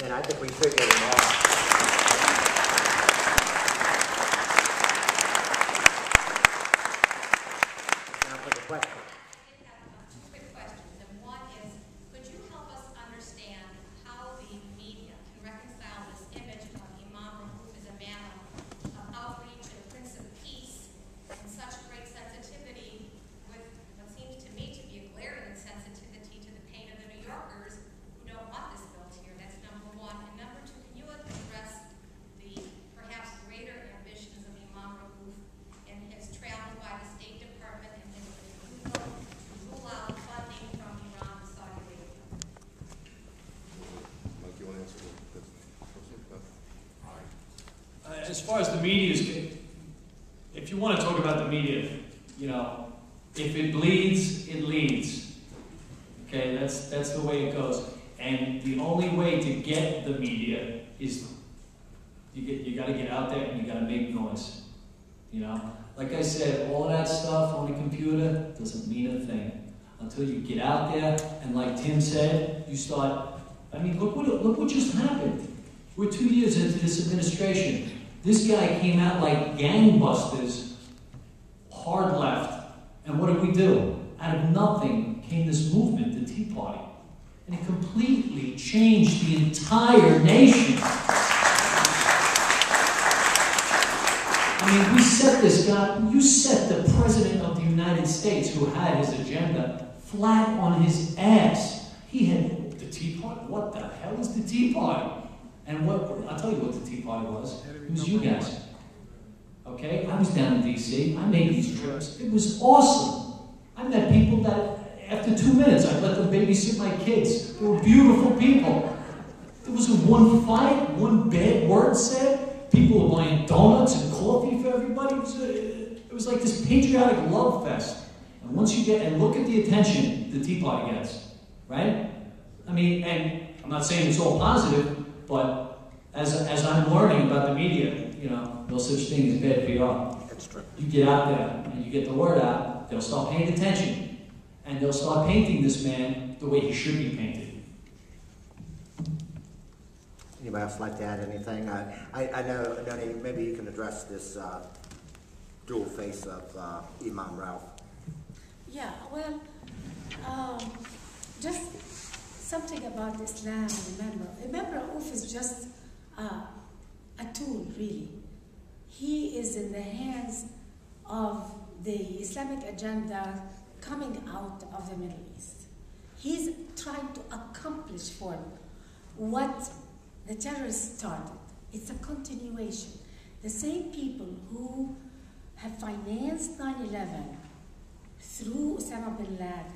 And I think we should get them all. Now for the question. As far as the media is, if you want to talk about the media, you know, if it bleeds, it leads. Okay, that's the way it goes. And the only way to get the media is you got to get out there and you got to make noise. You know, like I said, all of that stuff on the computer doesn't mean a thing until you get out there and, like Tim said, you start. I mean, look what just happened. We're 2 years into this administration. This guy came out like gangbusters, hard left. And what did we do? Out of nothing came this movement, the Tea Party. And it completely changed the entire nation. I mean, we set this guy, you set the President of the United States, who had his agenda, flat on his ass. He had the Tea Party. What the hell is the Tea Party? And I'll tell you what the Tea Party was. It was you guys. Okay? I was down in D.C. I made these trips. It was awesome. I met people that, after 2 minutes, I'd let them babysit my kids. They were beautiful people. There wasn't one fight, one bad word said. People were buying donuts and coffee for everybody. It was like this patriotic love fest. And once you get, and look at the attention the Tea Party gets, right? I mean, and I'm not saying it's all positive, but as I'm learning about the media, you know, no such thing as bad PR. That's true. You get out there and you get the word out, they'll start paying attention. And they'll start painting this man the way he should be painted. Anybody else like to add anything? I know, Nonie, maybe you can address this dual face of Imam Ralph. Yeah, well, just something about Islam, remember Rauf is just a tool, really. He is in the hands of the Islamic agenda coming out of the Middle East. He's trying to accomplish for him what the terrorists started. It's a continuation. The same people who have financed 9/11 through Osama bin Laden,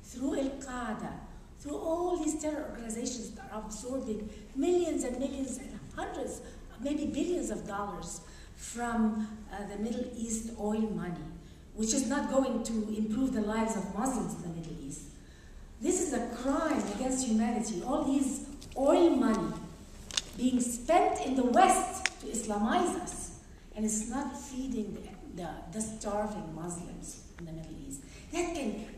through Al-Qaeda, through all these terror organizations that are absorbing millions and millions and hundreds, maybe billions of dollars from the Middle East oil money, which is not going to improve the lives of Muslims in the Middle East. This is a crime against humanity. All these oil money being spent in the West to Islamize us, and it's not feeding the starving Muslims in the Middle East. That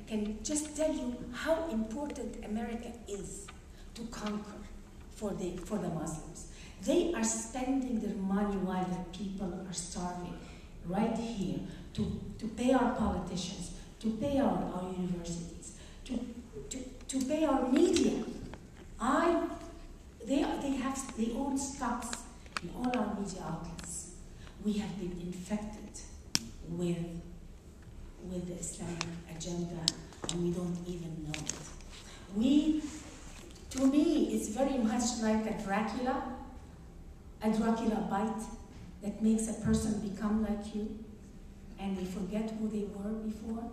can just tell you how important America is to conquer for the Muslims. They are spending their money while their people are starving right here to pay our politicians, to pay our universities, to pay our media. They own stocks in all our media outlets. We have been infected with the Islamic agenda, and we don't even know it. To me, it's very much like a Dracula bite that makes a person become like you, and they forget who they were before.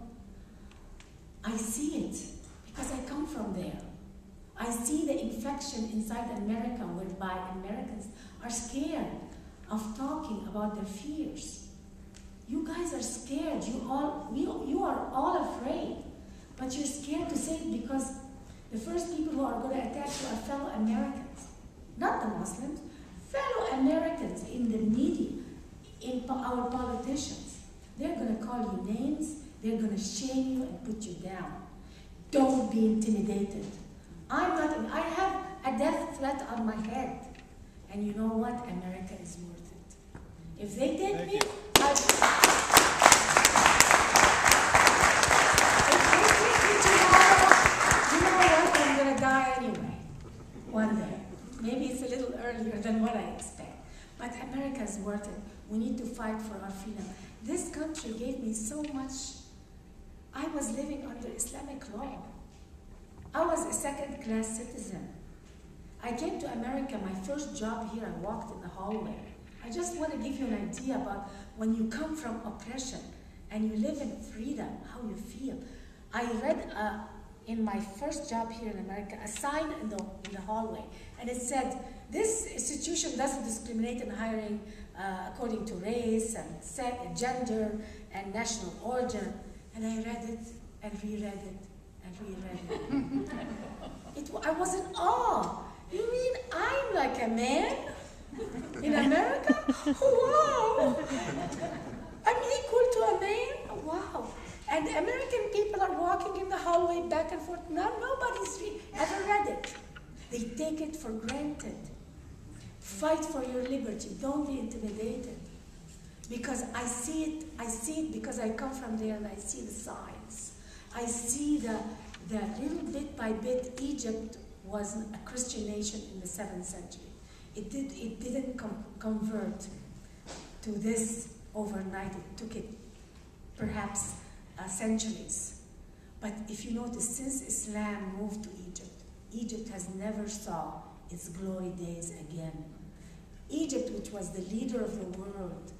I see it because I come from there. I see the infection inside America, whereby Americans are scared of talking about their fears. You guys are scared. You are all afraid, but you're scared to say it because the first people who are going to attack you are fellow Americans, not the Muslims. Fellow Americans in the media, in our politicians. They're going to call you names. They're going to shame you and put you down. Don't be intimidated. I have a death threat on my head. And you know what? America is worth it. If they take me, if they take me tomorrow, you know what? I'm going to die anyway. One day. Maybe it's a little earlier than what I expect. But America is worth it. We need to fight for our freedom. This country gave me so much. I was living under Islamic law. I was a second-class citizen. I came to America, my first job here, I walked in the hallway. I just want to give you an idea about when you come from oppression and you live in freedom, how you feel. I read in my first job here in America, a sign in the hallway, and it said, this institution doesn't discriminate in hiring according to race and sex, gender and national origin. And I read it and reread it and reread it. I was in awe. You mean I'm like a man in America? Wow! I'm equal to a man? Wow! And American people are walking in the hallway back and forth. Nobody's ever read it. They take it for granted. Fight for your liberty. Don't be intimidated. Because I see it because I come from there and I see the signs. I see the little bit by bit Egypt was a Christian nation in the 7th century. It didn't convert to this overnight. It took it perhaps centuries. But if you notice, since Islam moved to Egypt, Egypt has never saw its glory days again. Egypt, which was the leader of the world,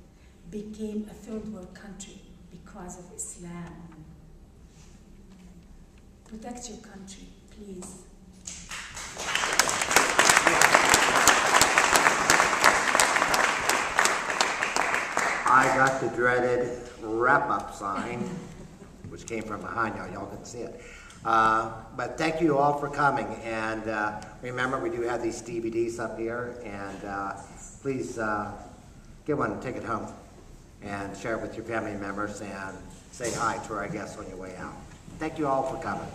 became a third world country because of Islam. Protect your country, please. I got the dreaded wrap-up sign, which came from behind y'all. Y'all couldn't see it. But thank you all for coming. And remember, we do have these DVDs up here. And please get one and take it home and share it with your family members and say hi to our guests on your way out. Thank you all for coming.